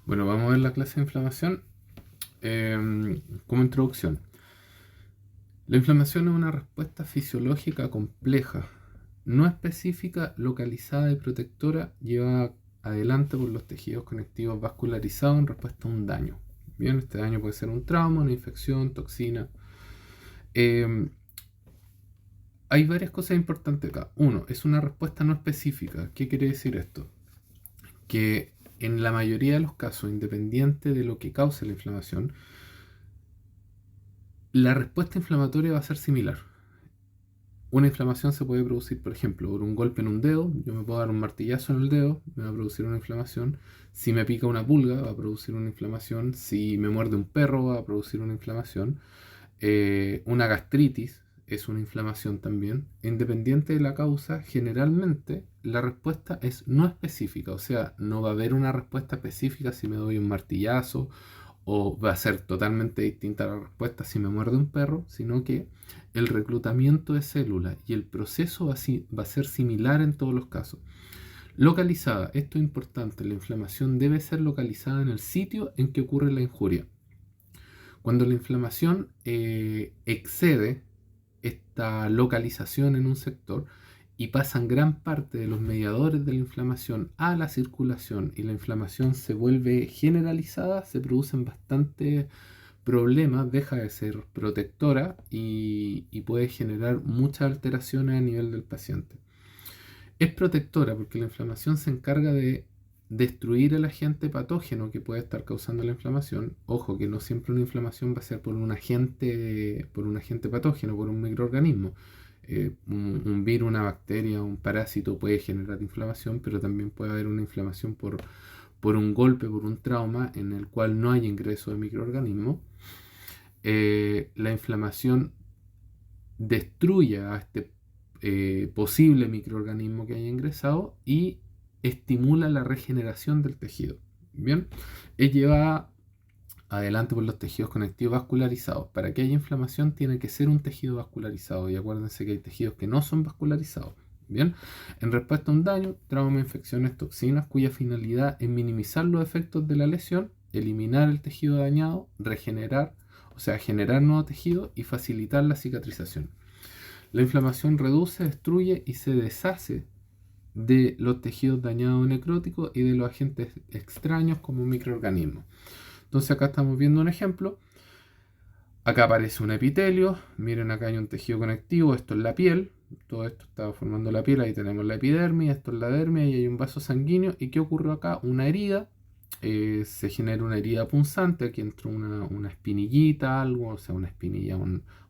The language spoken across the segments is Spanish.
Bueno, vamos a ver la clase de inflamación como introducción. La inflamación es una respuesta fisiológica compleja, no específica, localizada y protectora, llevada adelante por los tejidos conectivos vascularizados en respuesta a un daño. Bien, este daño puede ser un trauma, una infección, toxina. Eh, Hay varias cosas importantes acá. Uno, es una respuesta no específica. ¿Qué quiere decir esto? Que en la mayoría de los casos, independiente de lo que cause la inflamación, la respuesta inflamatoria va a ser similar. Una inflamación se puede producir, por ejemplo, por un golpe en un dedo. Yo me puedo dar un martillazo en el dedo, me va a producir una inflamación. Si me pica una pulga, va a producir una inflamación. Si me muerde un perro, va a producir una inflamación. Una gastritis es una inflamación también. Independiente de la causa, generalmente la respuesta es no específica. O sea, no va a haber una respuesta específica si me doy un martillazo o va a ser totalmente distinta la respuesta si me muerde un perro, sino que el reclutamiento de células y el proceso va a ser similar en todos los casos. Localizada, esto es importante, la inflamación debe ser localizada en el sitio en que ocurre la injuria. Cuando la inflamación excede esta localización en un sector y pasan gran parte de los mediadores de la inflamación a la circulación y la inflamación se vuelve generalizada, se producen bastantes problemas, deja de ser protectora y puede generar muchas alteraciones a nivel del paciente. Es protectora porque la inflamación se encarga de destruir el agente patógeno que puede estar causando la inflamación. Ojo, que no siempre una inflamación va a ser por un agente patógeno, por un microorganismo. Un virus, una bacteria, un parásito puede generar inflamación, pero también puede haber una inflamación por un golpe, por un trauma en el cual no hay ingreso de microorganismos. La inflamación destruye a este posible microorganismo que haya ingresado y estimula la regeneración del tejido. Bien, es llevada adelante por los tejidos conectivos vascularizados. Para que haya inflamación tiene que ser un tejido vascularizado y acuérdense que hay tejidos que no son vascularizados. Bien, en respuesta a un daño, trauma, infecciones, toxinas, cuya finalidad es minimizar los efectos de la lesión, eliminar el tejido dañado, regenerar, o sea, generar nuevo tejido y facilitar la cicatrización. La inflamación reduce, destruye y se deshace de los tejidos dañados o necróticos y de los agentes extraños como microorganismos. Entonces acá estamos viendo un ejemplo. Acá aparece un epitelio. Miren, acá hay un tejido conectivo. Esto es la piel. Todo esto está formando la piel. Ahí tenemos la epidermis. Esto es la dermis. Y hay un vaso sanguíneo. ¿Y qué ocurrió acá? Una herida. Se genera una herida punzante. Aquí entró una espinillita, algo. O sea, una espinilla,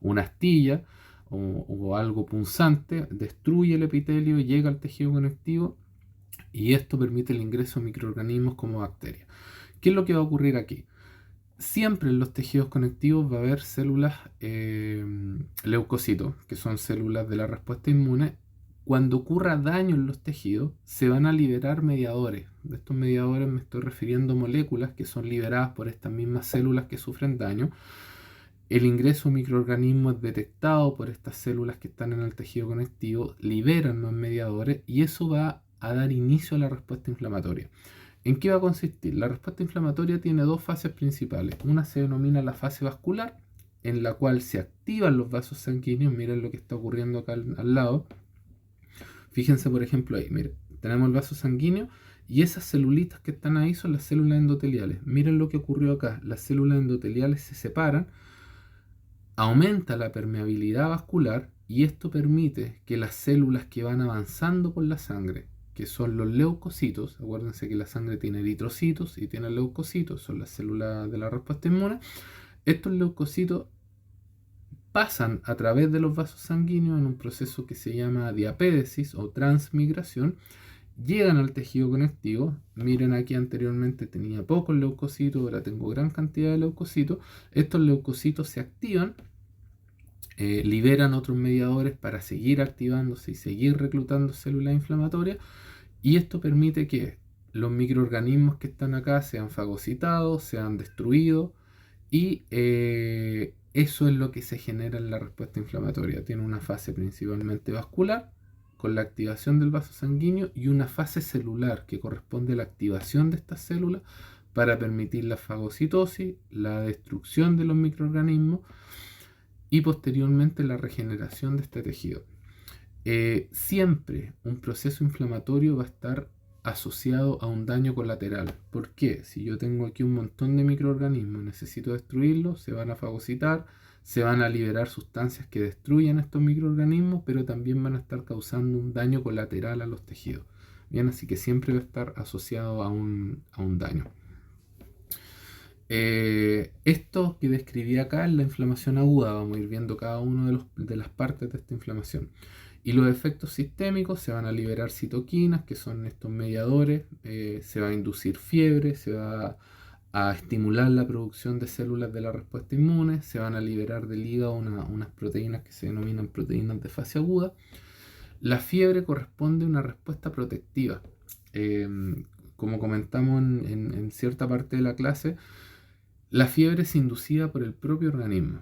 una astilla o algo punzante. Destruye el epitelio. Llega al tejido conectivo. Y esto permite el ingreso de microorganismos como bacterias. ¿Qué es lo que va a ocurrir aquí? Siempre en los tejidos conectivos va a haber células leucocitos, que son células de la respuesta inmune. Cuando ocurra daño en los tejidos, se van a liberar mediadores. De estos mediadores me estoy refiriendo a moléculas que son liberadas por estas mismas células que sufren daño. El ingreso de microorganismos es detectado por estas células que están en el tejido conectivo, liberan más mediadores y eso va a dar inicio a la respuesta inflamatoria. ¿En qué va a consistir? La respuesta inflamatoria tiene dos fases principales. Una se denomina la fase vascular, en la cual se activan los vasos sanguíneos. Miren lo que está ocurriendo acá al lado. Fíjense, por ejemplo, ahí, miren, tenemos el vaso sanguíneo y esas celulitas que están ahí son las células endoteliales. Miren lo que ocurrió acá. Las células endoteliales se separan, aumenta la permeabilidad vascular y esto permite que las células que van avanzando por la sangre, que son los leucocitos, acuérdense que la sangre tiene eritrocitos y tiene leucocitos, son las células de la respuesta inmune, estos leucocitos pasan a través de los vasos sanguíneos en un proceso que se llama diapédesis o transmigración, llegan al tejido conectivo. Miren, aquí anteriormente tenía pocos leucocitos, ahora tengo gran cantidad de leucocitos. Estos leucocitos se activan, liberan otros mediadores para seguir activándose y seguir reclutando células inflamatorias, y esto permite que los microorganismos que están acá sean fagocitados, sean destruidos, y eso es lo que se genera en la respuesta inflamatoria. Tiene una fase principalmente vascular, con la activación del vaso sanguíneo, y una fase celular que corresponde a la activación de estas células para permitir la fagocitosis, la destrucción de los microorganismos y posteriormente la regeneración de este tejido. Siempre un proceso inflamatorio va a estar asociado a un daño colateral. ¿Por qué? Si yo tengo aquí un montón de microorganismos, necesito destruirlos, se van a fagocitar, se van a liberar sustancias que destruyen estos microorganismos, pero también van a estar causando un daño colateral a los tejidos. Bien, así que siempre va a estar asociado a un daño. Esto que describí acá es la inflamación aguda. Vamos a ir viendo cada una de las partes de esta inflamación. Y los efectos sistémicos: se van a liberar citoquinas, que son estos mediadores, se va a inducir fiebre, se va a estimular la producción de células de la respuesta inmune, se van a liberar del hígado unas proteínas que se denominan proteínas de fase aguda. La fiebre corresponde a una respuesta protectiva. Como comentamos en cierta parte de la clase, la fiebre es inducida por el propio organismo.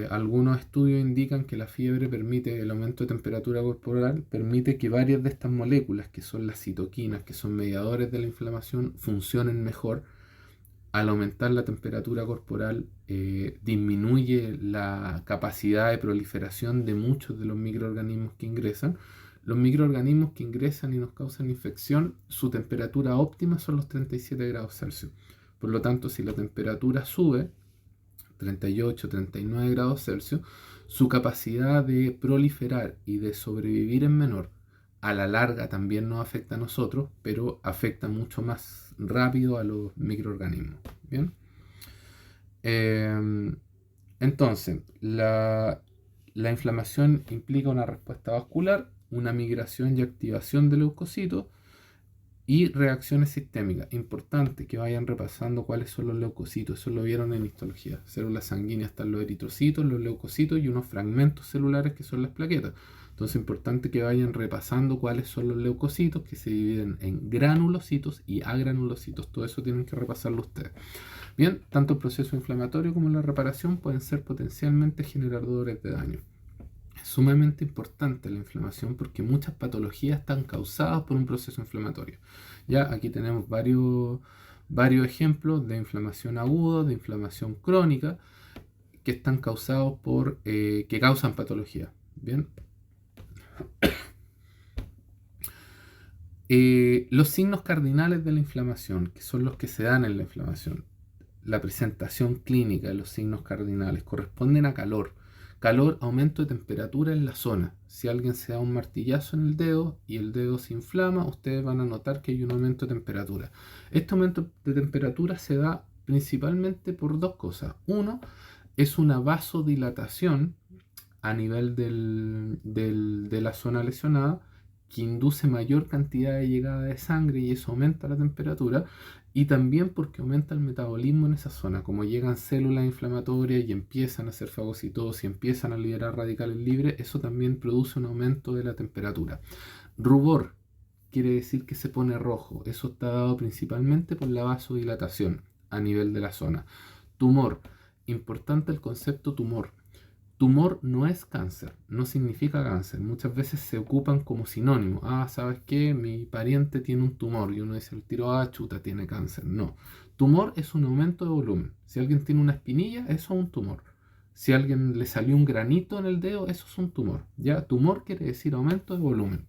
Algunos estudios indican que la fiebre permite, el aumento de temperatura corporal, permite que varias de estas moléculas, que son las citoquinas, que son mediadores de la inflamación, funcionen mejor. Al aumentar la temperatura corporal, disminuye la capacidad de proliferación de muchos de los microorganismos que ingresan. Los microorganismos que ingresan y nos causan infección, su temperatura óptima son los 37 grados Celsius. Por lo tanto, si la temperatura sube 38, 39 grados Celsius, su capacidad de proliferar y de sobrevivir es menor. A la larga también nos afecta a nosotros, pero afecta mucho más rápido a los microorganismos. ¿Bien? Entonces, la inflamación implica una respuesta vascular, una migración y activación de leucocitos y reacciones sistémicas. Importante que vayan repasando cuáles son los leucocitos. Eso lo vieron en histología. Células sanguíneas están los eritrocitos, los leucocitos y unos fragmentos celulares que son las plaquetas. Entonces es importante que vayan repasando cuáles son los leucocitos, que se dividen en granulocitos y agranulocitos. Todo eso tienen que repasarlo ustedes. Bien, tanto el proceso inflamatorio como la reparación pueden ser potencialmente generadores de daño. Es sumamente importante la inflamación porque muchas patologías están causadas por un proceso inflamatorio. Ya aquí tenemos varios ejemplos de inflamación aguda, de inflamación crónica, que están causados por, que causan patología. Bien. Los signos cardinales de la inflamación, que son los que se dan en la inflamación, la presentación clínica de los signos cardinales, corresponden a calor. Calor, aumento de temperatura en la zona. Si alguien se da un martillazo en el dedo y el dedo se inflama, ustedes van a notar que hay un aumento de temperatura. Este aumento de temperatura se da principalmente por dos cosas. Uno, es una vasodilatación a nivel de la zona lesionada, que induce mayor cantidad de llegada de sangre y eso aumenta la temperatura, y también porque aumenta el metabolismo en esa zona. Como llegan células inflamatorias y empiezan a hacer fagocitosis y empiezan a liberar radicales libres, eso también produce un aumento de la temperatura. Rubor quiere decir que se pone rojo. Eso está dado principalmente por la vasodilatación a nivel de la zona. Tumor. Importante el concepto tumor. Tumor no es cáncer, no significa cáncer. Muchas veces se ocupan como sinónimo. Ah, ¿sabes qué? Mi pariente tiene un tumor. Y uno dice el tiro, ah, chuta, tiene cáncer. No. Tumor es un aumento de volumen. Si alguien tiene una espinilla, eso es un tumor. Si a alguien le salió un granito en el dedo, eso es un tumor. Ya, tumor quiere decir aumento de volumen.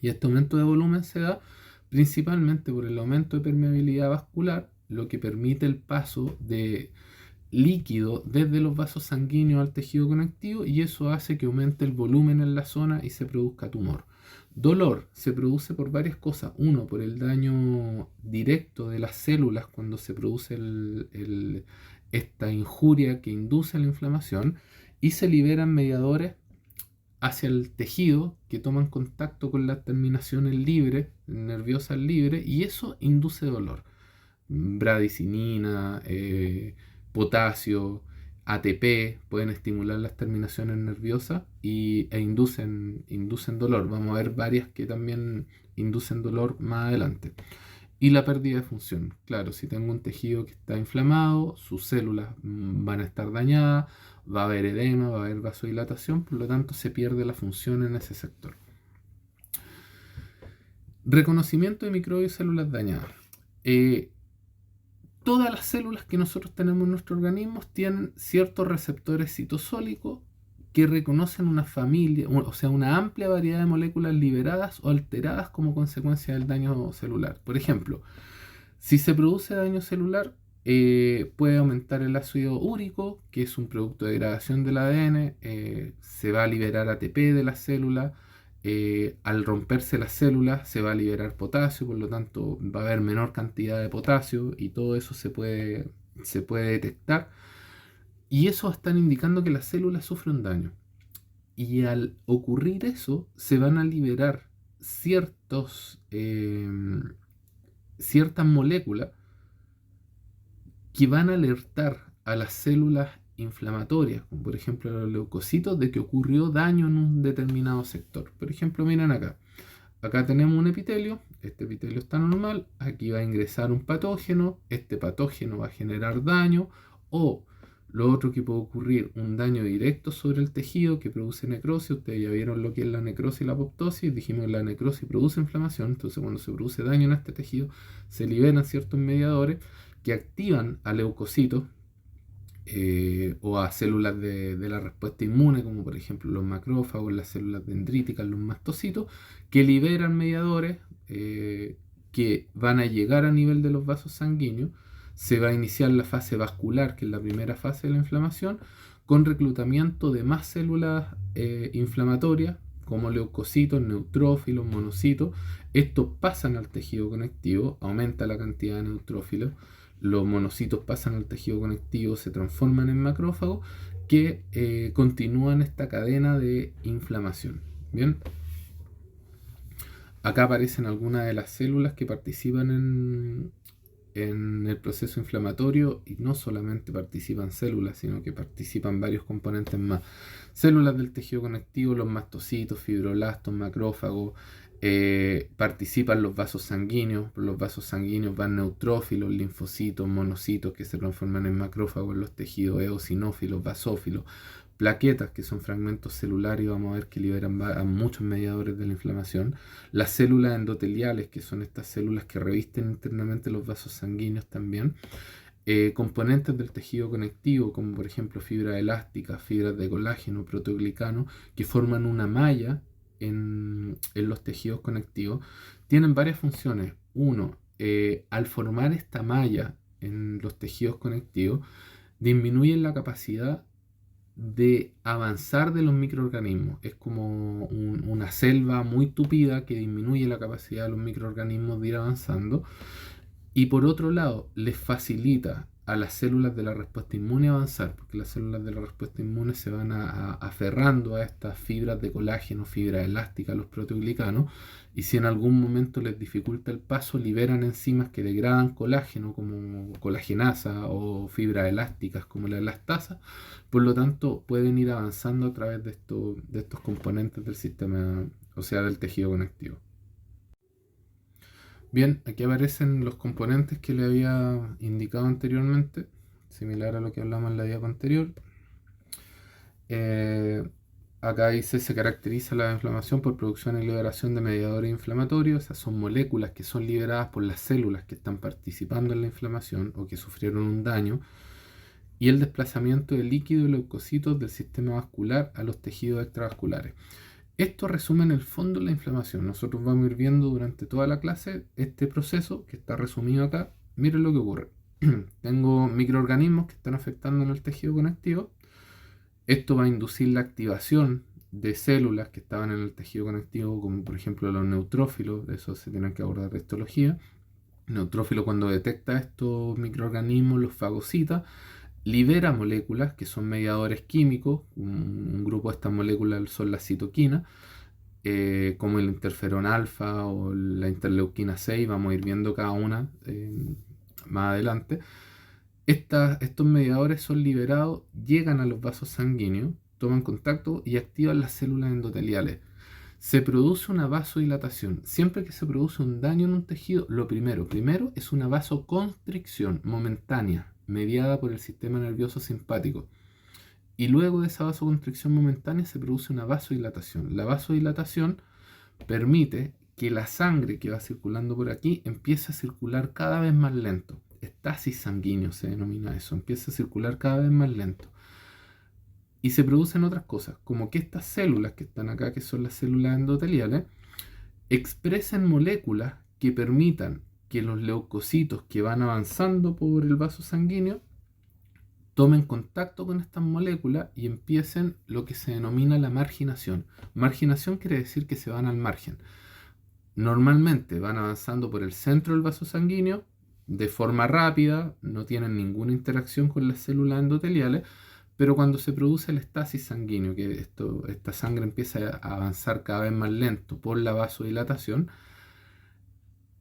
Y este aumento de volumen se da principalmente por el aumento de permeabilidad vascular, lo que permite el paso de líquido desde los vasos sanguíneos al tejido conectivo, y eso hace que aumente el volumen en la zona y se produzca tumor. Dolor se produce por varias cosas. Uno, por el daño directo de las células cuando se produce esta injuria que induce la inflamación, y se liberan mediadores hacia el tejido que toman contacto con las terminaciones libres, nerviosas libres, y eso induce dolor. Bradicinina, potasio, ATP pueden estimular las terminaciones nerviosas e inducen dolor. Vamos a ver varias que también inducen dolor más adelante. Y la pérdida de función. Claro, si tengo un tejido que está inflamado, sus células van a estar dañadas, va a haber edema, va a haber vasodilatación, por lo tanto se pierde la función en ese sector. Reconocimiento de microbios y células dañadas. todas las células que nosotros tenemos en nuestro organismo tienen ciertos receptores citosólicos que reconocen una familia, o sea, una amplia variedad de moléculas liberadas o alteradas como consecuencia del daño celular. Por ejemplo, si se produce daño celular, puede aumentar el ácido úrico, que es un producto de degradación del ADN, se va a liberar ATP de la célula, al romperse las células se va a liberar potasio, por lo tanto va a haber menor cantidad de potasio y todo eso se puede detectar. Y eso están indicando que la célula sufre un daño. Y al ocurrir eso, se van a liberar ciertas moléculas que van a alertar a las células inflamatorias, como por ejemplo los leucocitos, de que ocurrió daño en un determinado sector. Por ejemplo, miren acá. Acá tenemos un epitelio, este epitelio está normal, aquí va a ingresar un patógeno, este patógeno va a generar daño, o lo otro que puede ocurrir, un daño directo sobre el tejido que produce necrosis. Ustedes ya vieron lo que es la necrosis y la apoptosis, dijimos que la necrosis produce inflamación, entonces cuando se produce daño en este tejido, se liberan ciertos mediadores que activan a leucocitos, o a células de la respuesta inmune, como por ejemplo los macrófagos, las células dendríticas, los mastocitos, que liberan mediadores que van a llegar a nivel de los vasos sanguíneos. Se va a iniciar la fase vascular, que es la primera fase de la inflamación, con reclutamiento de más células inflamatorias, como leucocitos, neutrófilos, monocitos. Estos pasan al tejido conectivo, aumenta la cantidad de neutrófilos. Los monocitos pasan al tejido conectivo, se transforman en macrófagos que continúan esta cadena de inflamación. Bien, acá aparecen algunas de las células que participan en el proceso inflamatorio, y no solamente participan células, sino que participan varios componentes más. Células del tejido conectivo, los mastocitos, fibroblastos, macrófagos, participan los vasos sanguíneos. Por los vasos sanguíneos van neutrófilos, linfocitos, monocitos que se transforman en macrófagos en los tejidos eosinófilos, basófilos, plaquetas que son fragmentos celulares, vamos a ver que liberan a muchos mediadores de la inflamación, las células endoteliales, que son estas células que revisten internamente los vasos sanguíneos también, componentes del tejido conectivo, como por ejemplo fibra elástica, fibras de colágeno, proteoglicano, que forman una malla en los tejidos conectivos, tienen varias funciones. Uno, al formar esta malla en los tejidos conectivos, disminuyen la capacidad de avanzar de los microorganismos. Es como una selva muy tupida que disminuye la capacidad de los microorganismos de ir avanzando. Y por otro lado, les facilita a las células de la respuesta inmune avanzar, porque las células de la respuesta inmune se van aferrando a estas fibras de colágeno, fibra elástica, los proteoglicanos, y si en algún momento les dificulta el paso, liberan enzimas que degradan colágeno, como colagenasa, o fibras elásticas como la elastasa. Por lo tanto, pueden ir avanzando a través de estos componentes del sistema, o sea, del tejido conectivo. Bien, aquí aparecen los componentes que le había indicado anteriormente, similar a lo que hablamos en la diapo anterior. Acá dice: se caracteriza la inflamación por producción y liberación de mediadores inflamatorios. Esas son moléculas que son liberadas por las células que están participando en la inflamación o que sufrieron un daño, y el desplazamiento de líquido y leucocitos del sistema vascular a los tejidos extravasculares. Esto resume en el fondo la inflamación. Nosotros vamos a ir viendo durante toda la clase este proceso que está resumido acá. Miren lo que ocurre. Tengo microorganismos que están afectando en el tejido conectivo. Esto va a inducir la activación de células que estaban en el tejido conectivo, como por ejemplo los neutrófilos. De eso se tienen que abordar de histología. Neutrófilo, cuando detecta estos microorganismos, los fagocita, libera moléculas que son mediadores químicos. Un grupo de estas moléculas son las citoquinas, como el interferón alfa o la interleuquina 6. Vamos a ir viendo cada una más adelante. Estos mediadores son liberados, llegan a los vasos sanguíneos, toman contacto y activan las células endoteliales. Se produce una vasodilatación. Siempre que se produce un daño en un tejido, lo primero es una vasoconstricción momentánea, mediada por el sistema nervioso simpático. Y luego de esa vasoconstricción momentánea se produce una vasodilatación. La vasodilatación permite que la sangre que va circulando por aquí empiece a circular cada vez más lento. estasis sanguíneo, se denomina eso, empieza a circular cada vez más lento. Y se producen otras cosas, como que estas células que están acá, que son las células endoteliales, expresen moléculas que permitan que los leucocitos que van avanzando por el vaso sanguíneo tomen contacto con estas moléculas y empiecen lo que se denomina la marginación. Marginación quiere decir que se van al margen. Normalmente van avanzando por el centro del vaso sanguíneo de forma rápida, no tienen ninguna interacción con las células endoteliales, pero cuando se produce el estasis sanguíneo, que esta sangre empieza a avanzar cada vez más lento por la vasodilatación,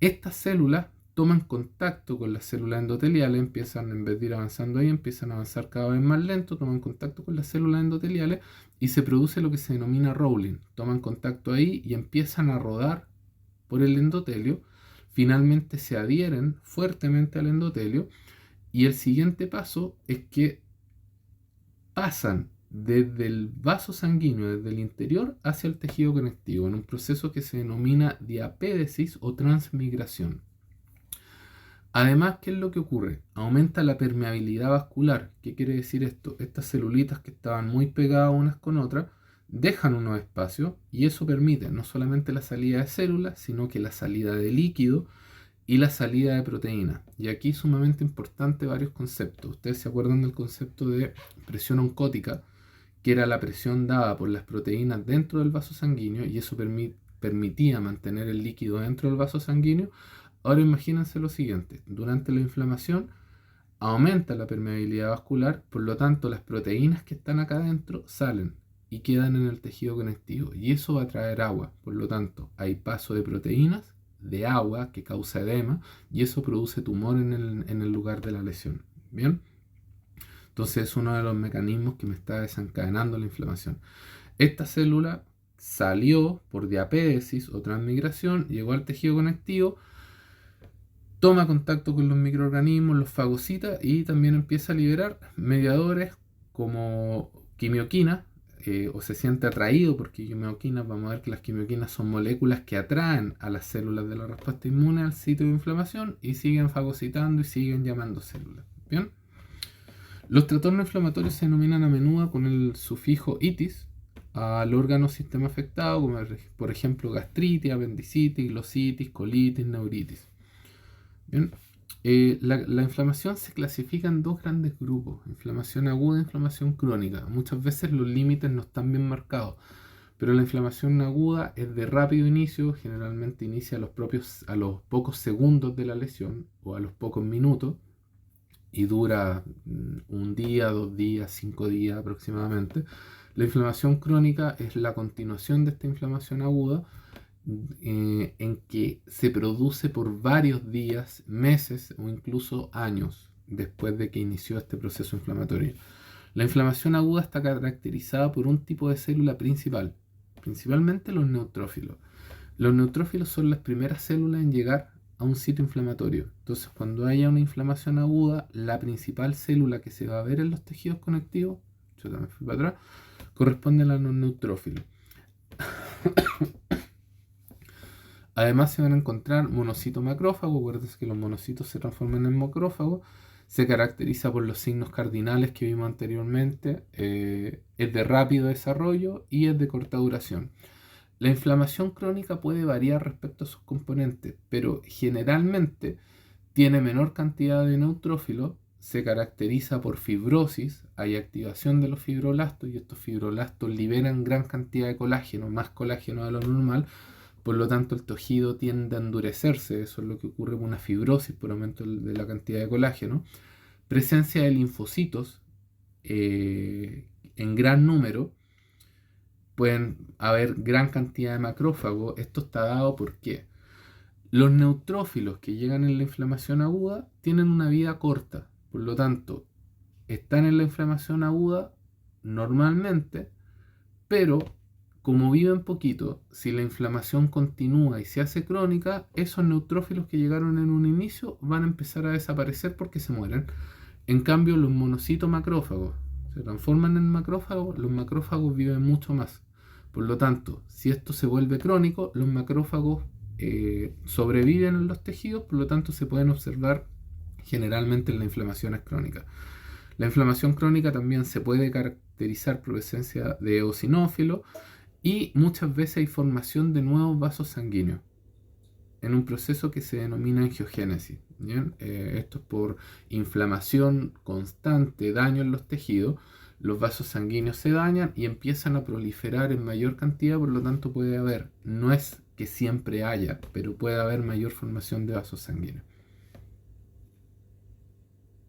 estas células toman contacto con las células endoteliales, empiezan, en vez de ir avanzando ahí, empiezan a avanzar cada vez más lento, toman contacto con las células endoteliales y se produce lo que se denomina rolling. Toman contacto ahí y empiezan a rodar por el endotelio, finalmente se adhieren fuertemente al endotelio y el siguiente paso es que pasan desde el vaso sanguíneo, desde el interior, hacia el tejido conectivo, en un proceso que se denomina diapédesis o transmigración. Además, ¿qué es lo que ocurre? Aumenta la permeabilidad vascular. ¿Qué quiere decir esto? Estas celulitas que estaban muy pegadas unas con otras, dejan unos espacios y eso permite no solamente la salida de células, sino que la salida de líquido y la salida de proteínas. Y aquí sumamente importante varios conceptos. Ustedes se acuerdan del concepto de presión oncótica, que era la presión dada por las proteínas dentro del vaso sanguíneo y eso permitía mantener el líquido dentro del vaso sanguíneo. Ahora imagínense lo siguiente, durante la inflamación aumenta la permeabilidad vascular, por lo tanto las proteínas que están acá adentro salen y quedan en el tejido conectivo y eso va a traer agua, por lo tanto hay paso de proteínas, de agua que causa edema y eso produce tumor en el lugar de la lesión. ¿Bien? Entonces es uno de los mecanismos que me está desencadenando la inflamación. Esta célula salió por diapédesis o transmigración, llegó al tejido conectivo, toma contacto con los microorganismos, los fagocita y también empieza a liberar mediadores como quimioquina, o se siente atraído por quimioquinas. Vamos a ver que las quimioquinas son moléculas que atraen a las células de la respuesta inmune al sitio de inflamación y siguen fagocitando y siguen llamando células. ¿Bien? Los trastornos inflamatorios se denominan a menudo con el sufijo itis al órgano o sistema afectado, como por ejemplo gastritis, apendicitis, glositis, colitis, neuritis. Bien. La inflamación se clasifica en dos grandes grupos, inflamación aguda e inflamación crónica. Muchas veces los límites no están bien marcados, pero la inflamación aguda es de rápido inicio, generalmente inicia a los pocos segundos de la lesión o a los pocos minutos y dura un día, 2 días, 5 días aproximadamente. La inflamación crónica es la continuación de esta inflamación aguda, en que se produce por varios días, meses o incluso años después de que inició este proceso inflamatorio. La inflamación aguda está caracterizada por un tipo de célula principal, principalmente los neutrófilos. Los neutrófilos son las primeras células en llegar a un sitio inflamatorio. Entonces, cuando haya una inflamación aguda, la principal célula que se va a ver en los tejidos conectivos, yo también fui para atrás, corresponde a los neutrófilos. Además se van a encontrar monocitos macrófagos. Acuérdense que los monocitos se transforman en macrófagos. Se caracteriza por los signos cardinales que vimos anteriormente. Es de rápido desarrollo y es de corta duración. La inflamación crónica puede variar respecto a sus componentes, pero generalmente tiene menor cantidad de neutrófilos. Se caracteriza por fibrosis. Hay activación de los fibroblastos y estos fibroblastos liberan gran cantidad de colágeno, más colágeno de lo normal. Por lo tanto, el tejido tiende a endurecerse. Eso es lo que ocurre con una fibrosis por aumento de la cantidad de colágeno. Presencia de linfocitos en gran número. Pueden haber gran cantidad de macrófagos. Esto está dado porque los neutrófilos que llegan en la inflamación aguda tienen una vida corta. Por lo tanto, están en la inflamación aguda normalmente, pero como viven poquito, si la inflamación continúa y se hace crónica, esos neutrófilos que llegaron en un inicio van a empezar a desaparecer porque se mueren. En cambio, los monocitos macrófagos se transforman en macrófagos, los macrófagos viven mucho más. Por lo tanto, si esto se vuelve crónico, los macrófagos sobreviven en los tejidos, por lo tanto se pueden observar Generalmente la inflamación es crónica. La inflamación crónica también se puede caracterizar por presencia de eosinófilos y muchas veces hay formación de nuevos vasos sanguíneos en un proceso que se denomina angiogénesis. ¿Bien? Esto es por inflamación constante, daño en los tejidos, los vasos sanguíneos se dañan y empiezan a proliferar en mayor cantidad, por lo tanto puede haber, no es que siempre haya, pero puede haber mayor formación de vasos sanguíneos.